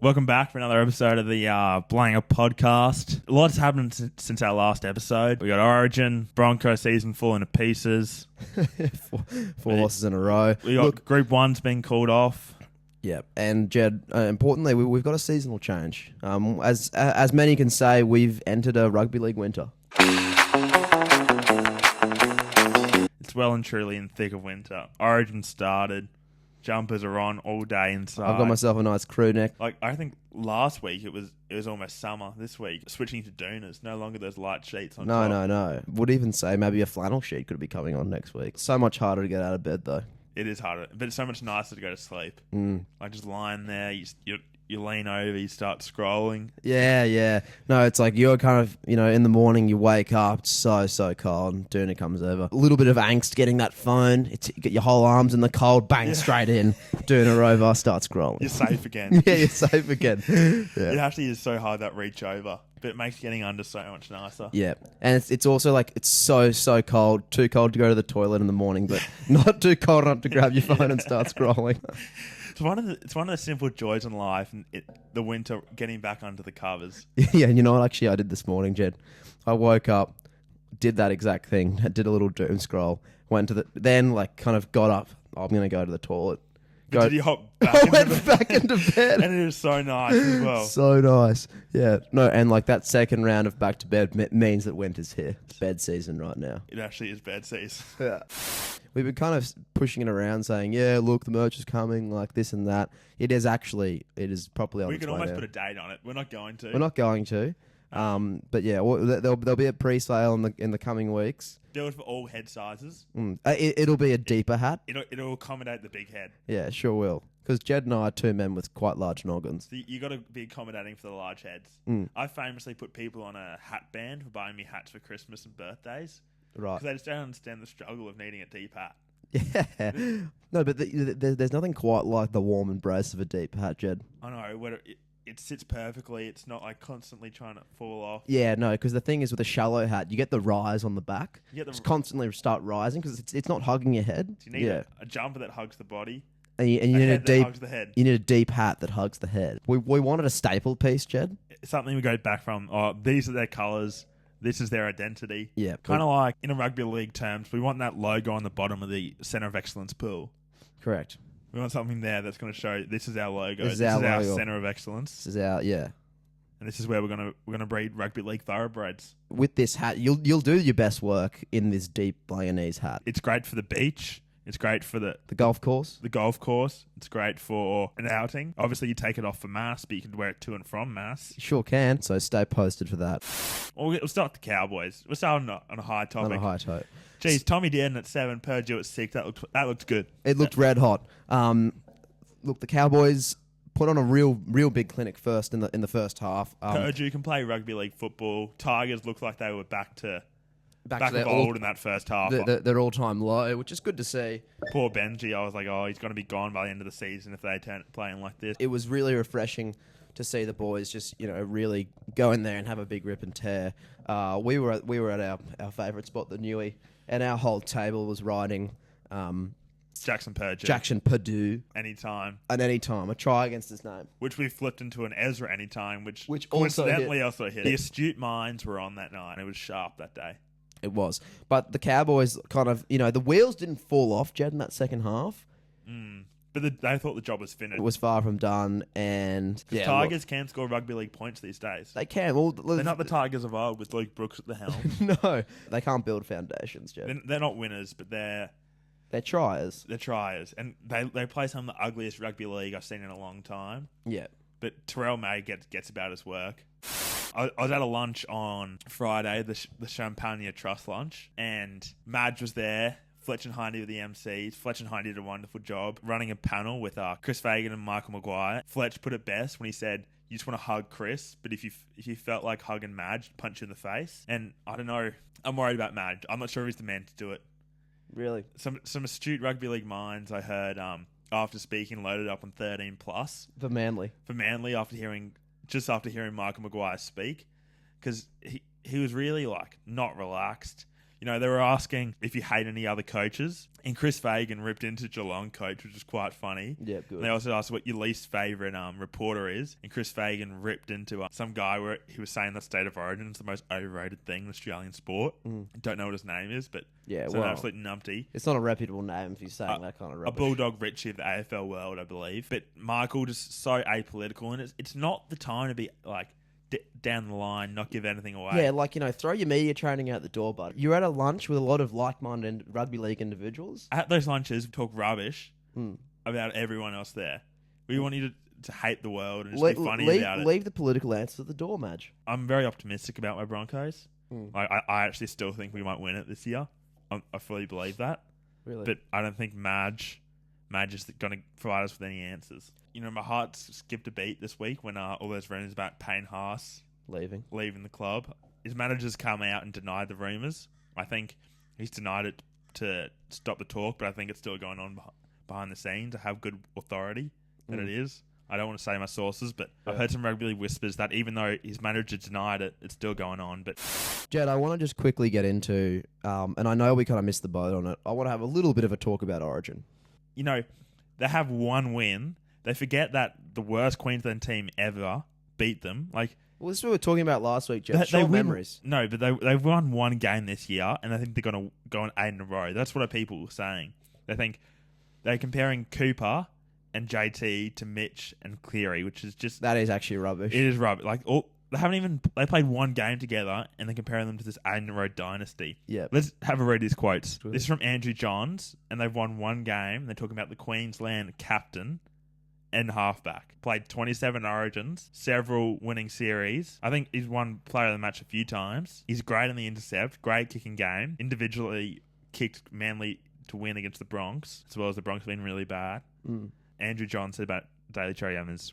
Welcome back for another episode of the Blanga podcast. A lot's happened since our last episode. We got Origin, Broncos season falling to pieces. Four losses in a row. We got Group 1's been called off. Yeah, and Jed, importantly, we've got a seasonal change. As many can say, we've entered a Rugby League Winter. It's well and truly in the thick of winter. Origin started. Jumpers are on all day inside. I've got myself a nice crew neck. I think last week it was almost summer. This week, switching to Doonas. No longer those light sheets on top. No. Would even say maybe a flannel sheet could be coming on next week. So much harder to get out of bed, though. It is harder, but it's so much nicer to go to sleep. Like just lying there, you lean over, you start scrolling. Yeah. No, it's like you're kind of, in the morning you wake up, it's so cold, and Doona comes over. A little bit of angst getting that phone, you get your whole arms in the cold, bang, straight in. Doona over, start scrolling. You're safe again. Yeah, you're safe again. Yeah. It actually is so hard, that reach over. But it makes getting under so much nicer. Yeah. And it's also like, it's so cold. Too cold to go to the toilet in the morning, but not too cold enough to grab your phone and start scrolling. It's one of the simple joys in life, and the winter, getting back under the covers. Yeah, and you know what actually I did this morning, Jed? I woke up, did that exact thing, did a little doom scroll, went to then kind of got up. I'm going to go to the toilet. Did you hop back? I went back into bed. And it was so nice as well. So nice. Yeah. No, and that second round of back to bed means that winter's here. It's bed season right now. It actually is bed season. Yeah. We've been kind of pushing it around saying, yeah, look, the merch is coming, like this and that. It is properly on its way. We can almost now. put a date on it. We're not going to. But yeah, there'll be a pre-sale in the coming weeks. Do it for all head sizes. It'll be a deeper hat. It'll accommodate the big head. Yeah, sure will. Because Jed and I are two men with quite large noggins. So you got to be accommodating for the large heads. I famously put people on a hat ban for buying me hats for Christmas and birthdays. Right. Because they just don't understand the struggle of needing a deep hat. Yeah. No, but there's nothing quite like the warm embrace of a deep hat, Jed. I know. It sits perfectly. It's not like constantly trying to fall off. Yeah, no, because the thing is with a shallow hat, you get the rise on the back. You just constantly start rising because it's not hugging your head. So you need a jumper that hugs the body. And you need a deep hugs the head. You need a deep hat that hugs the head. We wanted a staple piece, Jed. It's something we go back from. Oh, these are their colours. This is their identity. Yeah. Kind of like in a rugby league terms, we want that logo on the bottom of the Centre of Excellence pool. Correct. We want something there that's going to show this is our logo. This is our Centre of Excellence. This is our and this is where we're gonna breed rugby league thoroughbreds. With this hat, you'll do your best work in this deep Blanganese hat. It's great for the beach. It's great for the golf course. The golf course. It's great for an outing. Obviously, you take it off for mass, but you can wear it to and from mass. You sure can. So stay posted for that. Well, we'll start with the Cowboys. We'll start on a high topic. On a high topic. Geez, Tommy Dearden at 7, Purdue at 6. That looked good. It looked red hot. Look, the Cowboys put on a real big clinic first in the first half. Purdue can play rugby league football. Tigers looked like they were back to their old in that first half. Their all-time low, which is good to see. Poor Benji, I was like, he's going to be gone by the end of the season if they turn playing like this. It was really refreshing to see the boys just, really go in there and have a big rip and tear. We were at our favourite spot, the Newey, and our whole table was riding Jackson Purdue. Anytime. A try against his name. Which we flipped into an Ezra anytime, which coincidentally also hit. The astute minds were on that night. It was sharp that day. It was. But the Cowboys kind of, the wheels didn't fall off, Jed, in that second half. But they thought the job was finished. It was far from done, and... The Tigers can score rugby league points these days. They can. Well, they're not the Tigers of old with Luke Brooks at the helm. No. They can't build foundations, Jed. They're not winners, but they're triers. They're triers. And they play some of the ugliest rugby league I've seen in a long time. Yeah. But Terrell May gets about his work. I was at a lunch on Friday, the Champagne Trust lunch, and Madge was there. Fletch and Hindy were the MCs. Fletch and Hindy did a wonderful job running a panel with Chris Fagan and Michael Maguire. Fletch put it best when he said, you just want to hug Chris, but if you felt like hugging Madge, punch you in the face. And I don't know, I'm worried about Madge. I'm not sure if he's the man to do it. Really? Some astute rugby league minds I heard after speaking loaded up on 13 plus. For Manly after hearing Michael Maguire speak, because he was really not relaxed. You know, they were asking if you hate any other coaches, and Chris Fagan ripped into Geelong coach, which is quite funny. Yeah, good. And they also asked what your least favourite reporter is, and Chris Fagan ripped into some guy where he was saying that State of Origin is the most overrated thing in Australian sport. Don't know what his name is, but it's an absolute numpty. It's not a reputable name if you're saying that kind of rubbish. A Bulldog Richie of the AFL world, I believe. But Michael just so apolitical, and it's not the time to be like down the line, not give anything away. Yeah, like, you know, throw your media training out the door, bud. You're at a lunch with a lot of like-minded rugby league individuals. At those lunches, we talk rubbish about everyone else there. We want you to hate the world and just be funny about it. Leave the political answers at the door, Madge. I'm very optimistic about my Broncos. I actually still think we might win it this year. I fully believe that. Really? But I don't think Madge is going to provide us with any answers. You know, my heart skipped a beat this week when all those rumours about Payne Haas leaving the club. His manager's come out and denied the rumours. I think he's denied it to stop the talk, but I think it's still going on behind the scenes. I have good authority that it is. I don't want to say my sources, but I've heard some rugby league whispers that even though his manager denied it, it's still going on. But Jed, I want to just quickly get into, and I know we kind of missed the boat on it, I want to have a little bit of a talk about Origin. You know, they have one win. They forget that the worst Queensland team ever beat them. Like, well, this is what we were talking about last week, Jed. Short memories. No, but they've won one game this year, and I think they're going to go on 8 in a row. That's what people are saying. They think they're comparing Cooper and JT to Mitch and Cleary, which is just... That is actually rubbish. It is rubbish. Like, they played one game together, and they're comparing them to this 8 in a row dynasty. Yeah. Let's have a read these quotes. This is from Andrew Johns, and they've won one game. They're talking about the Queensland captain and halfback. Played 27 Origins, several winning series. I think he's won player of the match a few times. He's great in the intercept, great kicking game. Individually kicked Manly to win against the Bronx, as well as the Bronx being really bad. Andrew John said about Daily Cherry Yummers,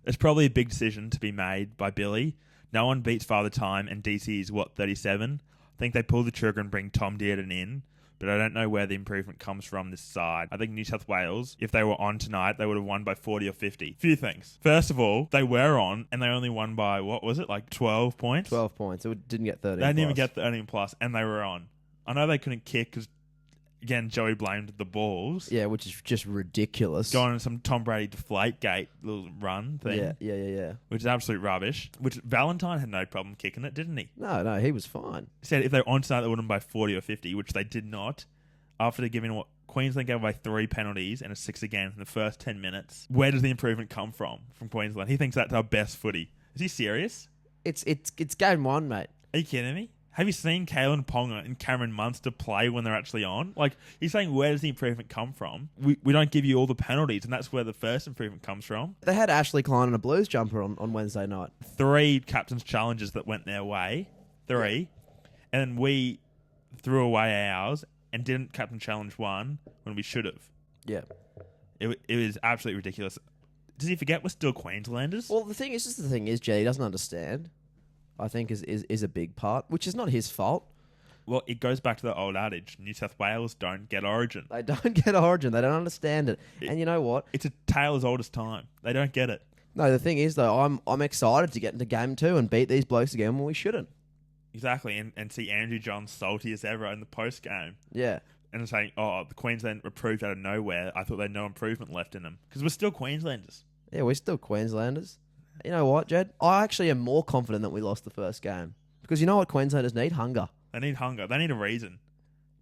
there's probably a big decision to be made by Billy. No one beats Father Time, and DC is, 37? I think they pull the trigger and bring Tom Dearden in, but I don't know where the improvement comes from this side. I think New South Wales, if they were on tonight, they would have won by 40 or 50. Few things. First of all, they were on, and they only won by, 12 points? 12 points. It didn't get 13 They didn't even get 13 plus, and they were on. I know they couldn't kick because, again, Joey blamed the balls. Yeah, which is just ridiculous. Going on some Tom Brady Deflategate little run thing. Yeah. Which is absolute rubbish. Which Valentine had no problem kicking it, didn't he? No, he was fine. He said if they were on tonight, they would have by 40 or 50, which they did not. After giving what Queensland gave away 3 penalties and a 6 again in the first 10 minutes. Where does the improvement come from Queensland? He thinks that's our best footy. Is he serious? It's game 1, mate. Are you kidding me? Have you seen Kalen Ponga and Cameron Munster play when they're actually on? Like, he's saying, where does the improvement come from? We don't give you all the penalties, and that's where the first improvement comes from. They had Ashley Klein in a Blues jumper on Wednesday night. 3 captain's challenges that went their way. 3. And we threw away ours and didn't captain challenge 1 when we should have. Yeah. It was absolutely ridiculous. Does he forget we're still Queenslanders? Well, the thing is, Jay, he doesn't understand. I think is a big part, which is not his fault. Well, it goes back to the old adage, New South Wales don't get Origin. They don't get Origin. They don't understand it. And you know what? It's a tale as old as time. They don't get it. No, the thing is, though, I'm excited to get into game 2 and beat these blokes again when we shouldn't. Exactly, and see Andrew John salty as ever in the post-game. Yeah. And saying, the Queensland improved out of nowhere. I thought they had no improvement left in them. Because we're still Queenslanders. Yeah, we're still Queenslanders. You know what, Jed? I actually am more confident that we lost the first game. Because you know what Queenslanders need? Hunger. They need hunger. They need a reason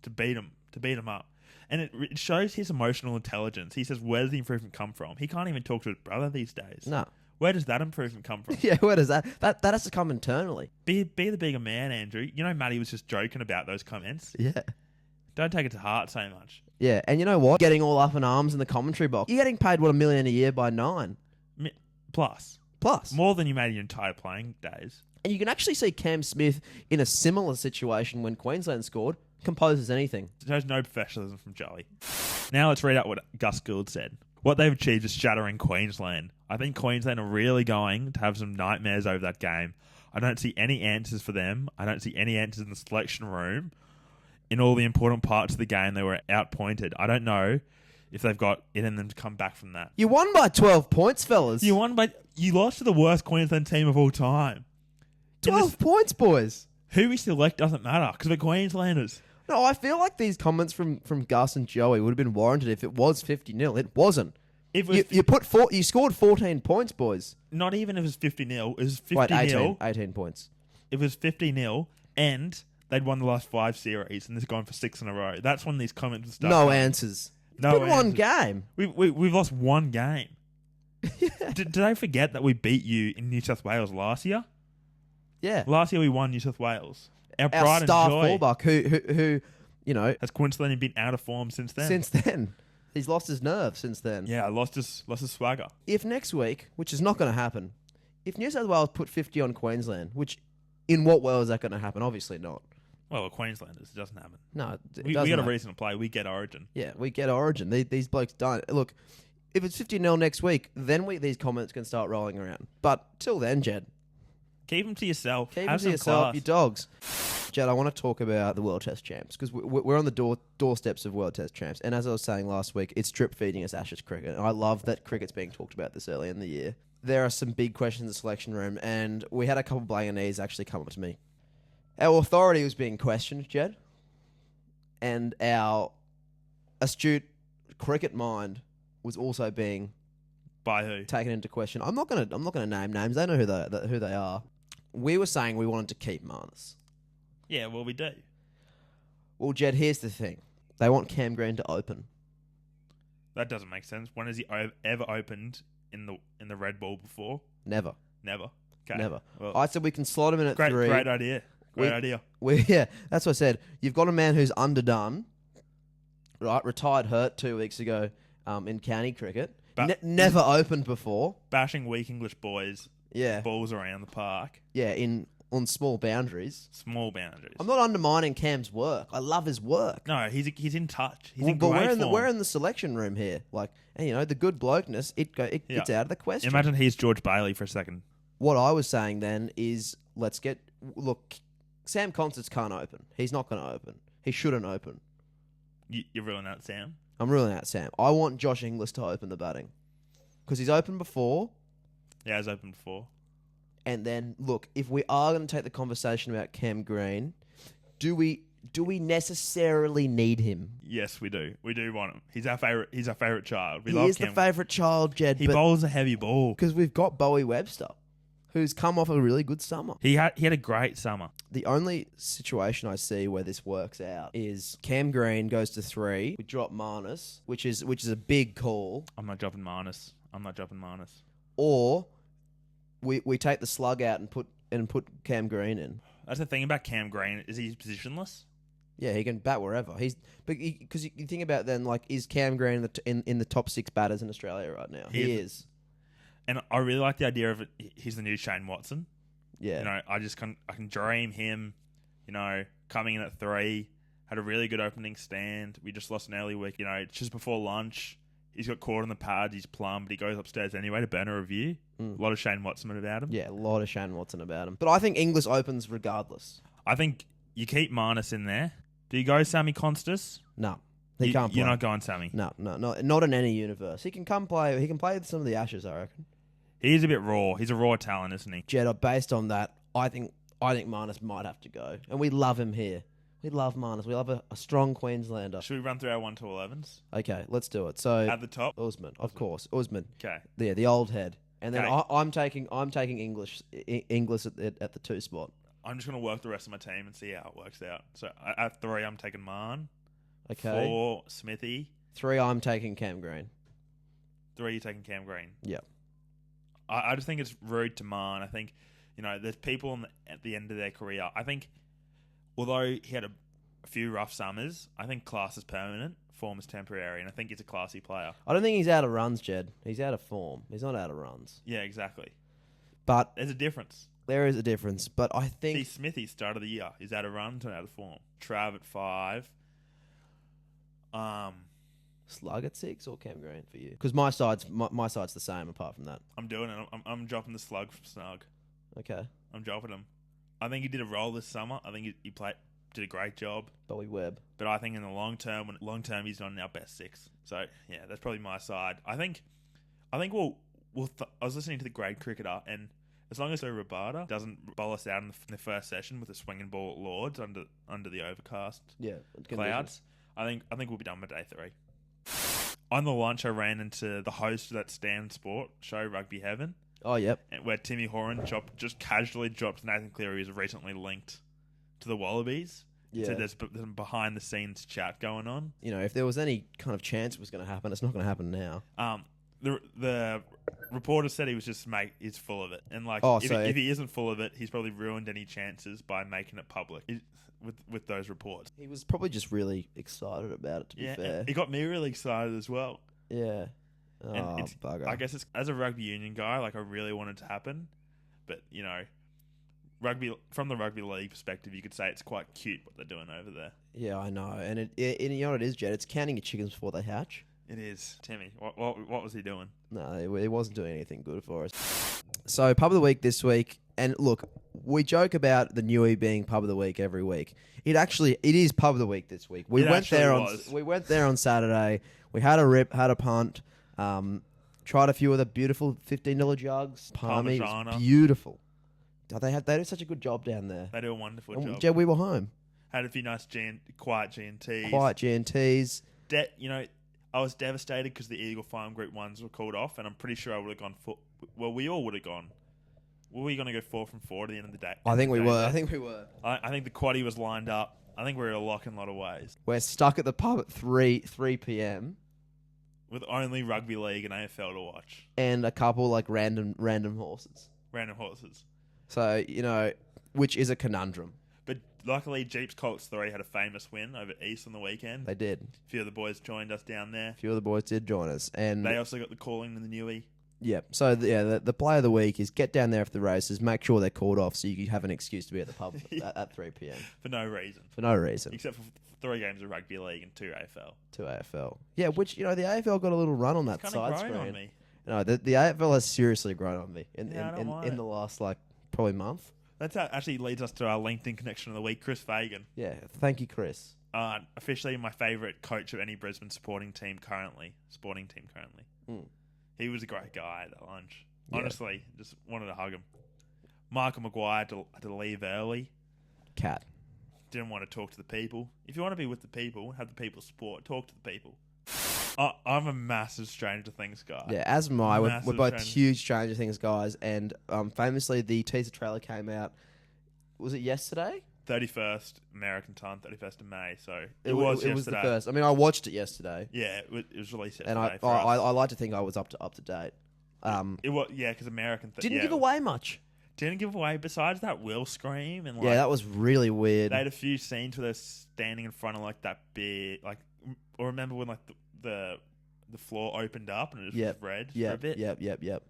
to beat them up. And it shows his emotional intelligence. He says, where does the improvement come from? He can't even talk to his brother these days. No. Where does that improvement come from? Yeah, where does that? That has to come internally. Be the bigger man, Andrew. You know Matty was just joking about those comments. Yeah. Don't take it to heart so much. Yeah, and you know what? Getting all up in arms in the commentary box. You're getting paid, $1 million a year by 9. Plus. More than you made in your entire playing days. And you can actually see Cam Smith in a similar situation when Queensland scored, composes anything. There's no professionalism from Joey. Now let's read out what Gus Gould said. What they've achieved is shattering Queensland. I think Queensland are really going to have some nightmares over that game. I don't see any answers for them. I don't see any answers in the selection room. In all the important parts of the game, they were outpointed. I don't know if they've got it in them to come back from that. You won by 12 points, fellas. You lost to the worst Queensland team of all time. 12 points, boys. Who we select doesn't matter because we're Queenslanders. No, I feel like these comments from Gus and Joey would have been warranted if it was 50-0. It wasn't. If it was You scored 14 points, boys. not even if it was 50-0, it was 50-0. Wait, 18 points. It was 50-0, and they'd won the last 5 series, and they've gone for 6 in a row. That's when these comments would start. No answers. No It's been one answers. game. We've lost one game. Did I forget that we beat you in New South Wales last year? Yeah. Last year we won New South Wales. Our Our pride star and joy. fullback who, you know, Has Queensland been out of form since then? since then, he's lost his nerve since then. Yeah, lost his swagger. If next week, which is not going to happen, if New South Wales put 50 on Queensland, which in what world is that going to happen? Obviously not. Well, we're Queenslanders. It doesn't happen. No, We got a reason to play. We get Origin. Yeah, we get Origin. These blokes don't. Look, if it's 50-0 next week, then these comments can start rolling around. But till then, Jed, Keep them to yourself. keep them Have to some yourself, class. you dogs. Jed, I want to talk about the World Test Champs because we're on the doorsteps of World Test Champs. And as I was saying last week, it's drip feeding us Ashes cricket. And I love that cricket's being talked about this early in the year. There are some big questions in the selection room, and we had a couple of Blanganese actually come up to me. Our authority was being questioned, Jed, and our astute cricket mind was also being By who? taken into question. I'm not gonna name names. They know who they are. We were saying we wanted to keep Marnus. Yeah, well, we do. Well, Jed, here's the thing. They want Cam Green to open. That doesn't make sense. When has he ever opened in the red ball before? Never. Never. Okay. Never. Well, I said we can slot him in at great 3. idea. Great idea. Yeah, that's what I said. You've got a man who's underdone, right? Retired hurt 2 weeks ago in county cricket. Never opened before. Bashing weak English boys. Yeah. Balls around the park. Yeah, on small boundaries. Small boundaries. I'm not undermining Cam's work. I love his work. No, he's in touch. He's Well, in but great form. we're in the selection room here. Like, and, you know, the good blokeness, it's out of the question. Imagine he's George Bailey for a second. What I was saying then is look, Sam Constance can't open. He's not going to open. He shouldn't open. You're ruling out Sam? I'm ruling out Sam. I want Josh Inglis to open the batting because he's opened before. Yeah, he's opened before. And then, look, if we are going to take the conversation about Cam Green, do we necessarily need him? Yes, we do. We do want him. He's our favorite child. We He love is Cam. the favourite child, Jed. He bowls a heavy ball. because we've got Bowie Webster, who's come off a really good summer. He had a great summer. The only situation I see where this works out is Cam Green goes to 3. We drop Marnus, which is a big call, I'm not dropping Marnus. or we take the slug out and put Cam Green in. That's the thing about Cam Green. Is he's positionless? Yeah, he can bat wherever. Because you think about then, like, is Cam Green in the top 6 batters in Australia right now? He is. And I really like the idea of it. He's the new Shane Watson. Yeah. You know, I can dream him, you know, coming in at 3, had a really good opening stand. We just lost an early week, you know, just before lunch. He's got caught on the pads, he's plumbed, he goes upstairs anyway to burn a review. A lot of Shane Watson about him. Yeah, a lot of Shane Watson about him. But I think Inglis opens regardless. I think you keep Marnus in there. Do you go Sammy Constas? No. He can't play. You're not going Sammy. No, not in any universe. He can come play. He can play with some of the Ashes, I reckon. He is a bit raw. He's a raw talent, isn't he? Jed, based on that, I think Marnus might have to go. And we love him here. We love Marnus. We love a strong Queenslander. Should we run through our 1 to 11s? Okay, let's do it. So At the top? Usman, of course. Usman. Okay. Yeah, the old head. And then Okay. I'm taking English at the 2 spot. I'm just going to work the rest of my team and see how it works out. So at 3, I'm taking Marn. Okay. 4, Smithy. 3, I'm taking Cam Green. 3, you're taking Cam Green. Yeah. I just think it's rude to Marn. I think, you know, there's people at the end of their career. I think, although he had a few rough summers, I think class is permanent, form is temporary, and I think he's a classy player. I don't think he's out of runs, Jed. He's out of form. He's not out of runs. Yeah, exactly. But There's a difference. there is a difference. But I See, think Smithy, start of the year, he's out of runs and out of form. Trav at 5. Slug at 6 or Cam Green for you? Because my side's the same apart from that. I'm doing it. I'm dropping the slug from Snug. Okay. I'm dropping him. I think he did a role this summer. I think he did a great job. Bowie Webb. But I think in the long term, he's not in our best 6. So yeah, that's probably my side. I think I was listening to the Grade Cricketer, and As long as Rabada doesn't bowl us out in the first session with a swinging ball at Lords under the overcast clouds, I think we'll be done by day 3. On the lunch, I ran into the host of that Stand Sport show, Rugby Heaven. Oh, yep. Where Timmy Horan just casually dropped Nathan Cleary, who's recently linked to the Wallabies. Yeah. So there's some behind-the-scenes chat going on. You know, if there was any kind of chance it was going to happen, it's not going to happen now. The reporter said he was just he's full of it, and if he isn't full of it, he's probably ruined any chances by making it public with those reports. He was probably just really excited about it. To be fair, it got me really excited as well. Yeah. Oh, bugger. I guess as a rugby union guy, I really want it to happen, but from the rugby league perspective, you could say it's quite cute what they're doing over there. Yeah, I know, and you know what it is, Jed? It's counting your chickens before they hatch. It is. Timmy, what was he doing? No, he wasn't doing anything good for us. So, Pub of the Week this week. And look, we joke about the Newey being Pub of the Week every week. It is Pub of the Week this week. We went there on Saturday. We had a rip, had a punt. Tried a few of the beautiful $15 jugs. Palmy was beautiful. They do such a good job down there. They do a wonderful job. Jed, we were home. Had a few nice quiet G&Ts. Quiet G&Ts. I was devastated because the Eagle Farm Group 1s were called off, and I'm pretty sure I would have gone we all would have gone. Were we going to go 4 from 4 at the end of the day? I think we were. I think the quaddie was lined up. I think we're a lock in a lot of ways. We're stuck at the pub at 3 p.m. with only rugby league and AFL to watch. And a couple random horses. Random horses. So, which is a conundrum. But luckily, Jeeps Colts 3 had a famous win over East on the weekend. They did. A few of the boys joined us down there. A few of the boys did join us. And they also got the calling in the Newey. Yeah. So, the play of the week is get down there for the races, make sure they're called off so you have an excuse to be at the pub at 3 p.m. For no reason. Except for 3 games of rugby league and 2 AFL. 2 AFL. Yeah, which, the AFL got a little run on that side screen. On me. No, the AFL has seriously grown on me in the last, probably month. That actually leads us to our LinkedIn connection of the week, Chris Fagan. Yeah, thank you, Chris. Officially my favourite coach of any Brisbane sporting team currently. Mm. He was a great guy at that lunch. Yeah. Honestly, just wanted to hug him. Michael Maguire had to leave early. Cat. Didn't want to talk to the people. If you want to be with the people, have the people support, talk to the people. I'm a massive Stranger Things guy. Yeah, as am I. We're both huge Stranger Things guys, and famously the teaser trailer came out. Was it yesterday? 31st American time, 31st of May. So it was yesterday. It was the first. I mean, I watched it yesterday. Yeah, it was released yesterday. And I like to think I was up to date. It was because American didn't give away much. Didn't give away besides that Will scream and that was really weird. They had a few scenes where they're standing in front of that big or remember when the floor opened up and it was red for a bit. Yep.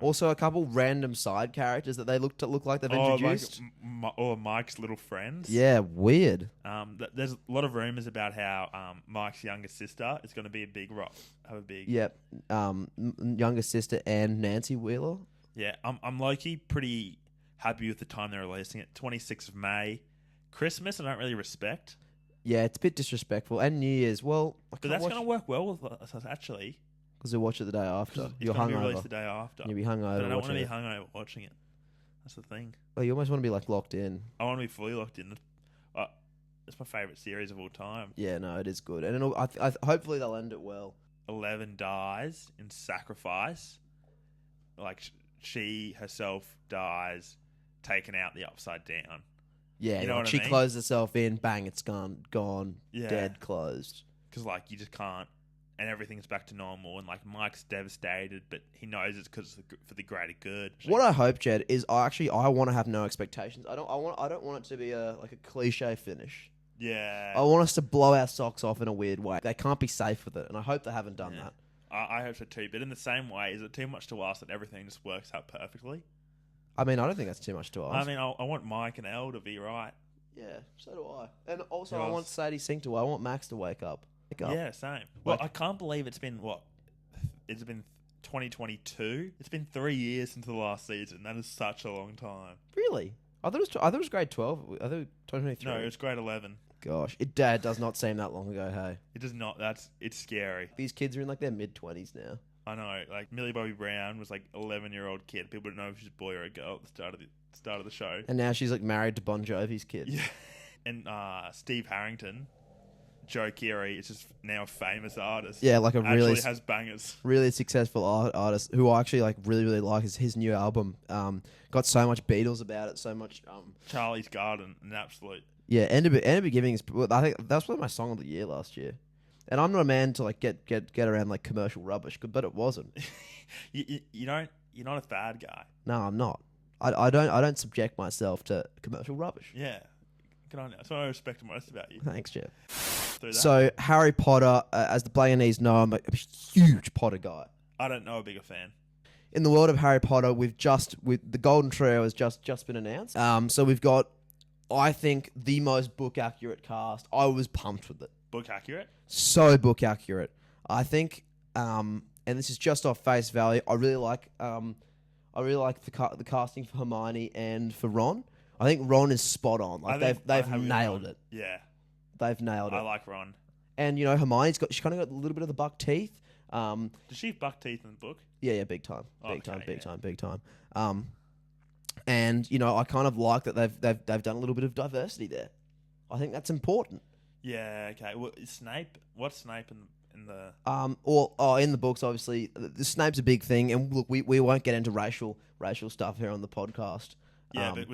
Also, a couple random side characters that they look like they've introduced. Or Mike's little friends. Yeah, weird. There's a lot of rumors about how Mike's younger sister is going to be a big rock. Yep. Younger sister and Nancy Wheeler. Yeah, I'm low-key pretty happy with the time they're releasing it. 26th of May. Christmas, I don't really respect. Yeah, it's a bit disrespectful. And New Year's, well... But that's going to work well with us, actually. Because you'll watch it the day after. You're hungover. It's going to be released the day after. You'll be hungover. But I don't want to be hungover watching it. That's the thing. Well, you almost want to be locked in. I want to be fully locked in. It's my favourite series of all time. Yeah, no, it is good. And hopefully they'll end it well. 11 dies in sacrifice. She herself dies, taken out the upside down. Yeah, you know what she I mean? closed herself in, bang, it's gone, dead, closed. Because you just can't, and everything's back to normal. And Mike's devastated, but he knows it's because for the greater good. What I hope, Jed, is I want to have no expectations. I don't want it to be a cliche finish. Yeah, I want us to blow our socks off in a weird way. They can't be safe with it, and I hope they haven't done that. I hope so too. But in the same way, is it too much to ask that everything just works out perfectly? I mean, I don't think that's too much to ask. I mean, I want Mike and Elle to be right. Yeah, so do I. And also, I want Sadie Sink to. I want Max to wake up. Yeah, same. Well, I can't believe it's been It's been 2022. It's been 3 years since the last season. That is such a long time. Really? I thought it was grade 12. I thought 2023. No, it was grade 11. Gosh, it does not seem that long ago. Hey, it does not. It's scary. These kids are in their mid-20s now. I know, like Millie Bobby Brown was like 11-year-old kid. People didn't know if she was a boy or a girl at the start of the show. And now she's like married to Bon Jovi's kid. Yeah, and Steve Harrington, Joe Keery, is just now a famous artist. Yeah, like a really has bangers. Really successful artist who I actually like really like is his new album. Got so much Beatles about it, so much. Charlie's Garden, an absolute. Yeah, End of Beginning is. I think that's probably my song of the year last year. And I'm not a man to like get around like commercial rubbish, but it wasn't. You're not a bad guy. No, I'm not. I don't subject myself to commercial rubbish. Yeah, good on you. That's what I respect most about you. Thanks, Jeff. So Harry Potter, as the Blanganese know, I'm a huge Potter guy. I don't know a bigger fan. In the world of Harry Potter, with the Golden Trio has just been announced. So we've got, I think, the most book accurate cast. I was pumped with it. Book accurate? So book accurate. I think, and this is just off face value. I really like the casting for Hermione and for Ron. I think Ron is spot on. Like they've nailed it. Yeah, they've nailed it. I like Ron. And Hermione's she's kind of got a little bit of the buck teeth. Does she have buck teeth in the book? Yeah, big time, big time. And I kind of like that they've done a little bit of diversity there. I think that's important. Yeah. Okay. Well, Snape. What's Snape in the? In the books, obviously, the Snape's a big thing, and look, we won't get into racial stuff here on the podcast. Yeah, but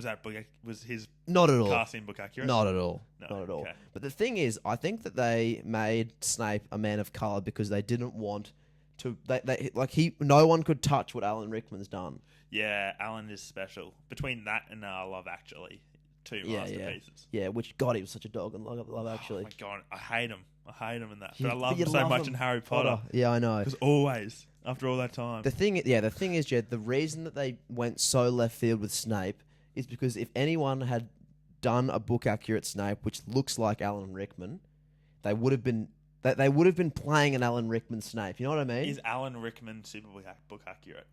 was his not at all casting book accurate? Not at all. No, not at all. Okay. But the thing is, I think that they made Snape a man of color because they didn't want to. No one could touch what Alan Rickman's done. Yeah, Alan is special. Between that and Love Actually, two masterpieces. Yeah, which God, he was such a dog in Love Actually. Oh my God, I hate him. In that, Yeah, but I love but you him so love much him. in Harry Potter. Yeah, I know. Because always, after all that time, The thing is, Jed, the reason that they went so left field with Snape is because if anyone had done a book accurate Snape, which looks like Alan Rickman, they would have been playing an Alan Rickman Snape. You know what I mean? is Alan Rickman super book accurate?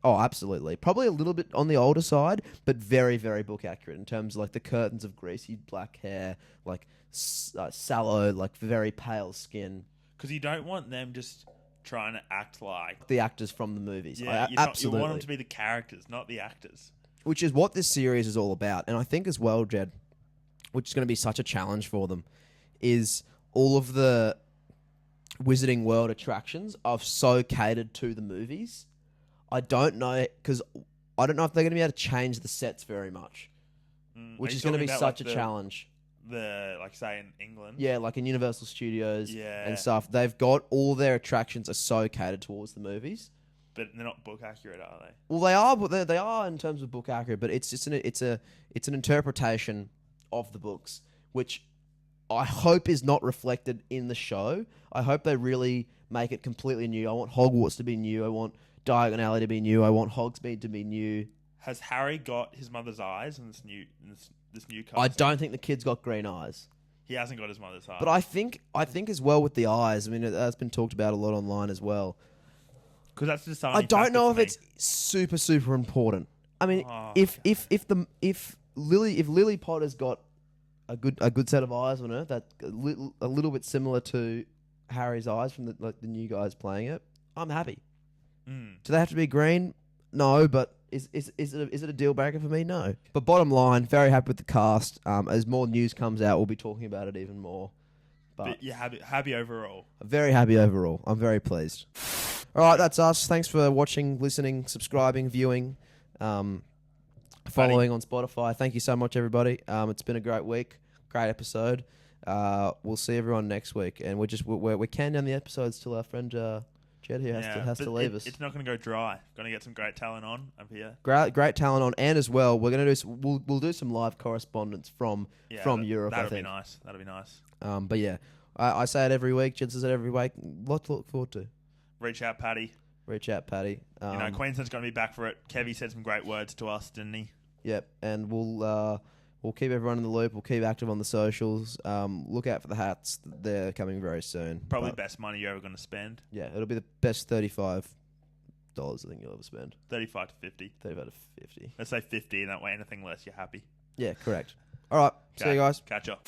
Oh, absolutely. Probably a little bit on the older side, but very, very book accurate in terms of like the curtains of greasy black hair, like sallow, like very pale skin. Because you don't want them just trying to act like The actors from the movies. Yeah, Absolutely. you want them to be the characters, not the actors. Which is what this series is all about. And I think as well, Jed, which is going to be such a challenge for them, is all of the Wizarding World attractions are so catered to the movies. I don't know if they're going to be able to change the sets very much, which is going to be such a challenge. Say in England. Yeah, like in Universal Studios Yeah. and stuff. They've got all their attractions are so catered towards the movies. But they're not book accurate, are they? Well, they are, but they are in terms of book accurate. But it's an interpretation of the books, which I hope is not reflected in the show. I hope they really make it completely new. I want Hogwarts to be new. I want Diagon Alley to be new. I want Hogsmeade to be new. Has Harry got his mother's eyes in this new casting? I don't think the kid's got green eyes. He hasn't got his mother's eyes. But I think as well with the eyes. I mean, that's been talked about a lot online as well. Because that's just I don't know if it's super, super important. I mean, if Lily Potter's got a good set of eyes on her, that's a little bit similar to Harry's eyes from the new guys playing it, I'm happy. Do they have to be green? No, but is it a deal breaker for me? No. But bottom line, very happy with the cast. As more news comes out, we'll be talking about it even more. But you're happy overall. Very happy overall. I'm very pleased. All right, that's us. Thanks for watching, listening, subscribing, viewing, following on Spotify. Thank you so much, everybody. It's been a great week, great episode. We'll see everyone next week, and we're counting down the episodes till our friend Jed here has to leave us. It's not going to go dry. Going to get some great talent on up here. Great talent on, and as well, we're going to we'll do some live correspondence from Europe. That'll be nice. But yeah, I say it every week. Jed says it every week. Lot to look forward to. Reach out, Paddy. Queensland's going to be back for it. Kevy said some great words to us, didn't he? Yep, and we'll keep everyone in the loop. We'll keep active on the socials. Look out for the hats. They're coming very soon. Probably best money you're ever going to spend. Yeah, it'll be the best $35 I think you'll ever spend. 35 to 50. 35 to 50. Let's say 50, and that way anything less, you're happy. Yeah, correct. All right, see you guys. Catch up.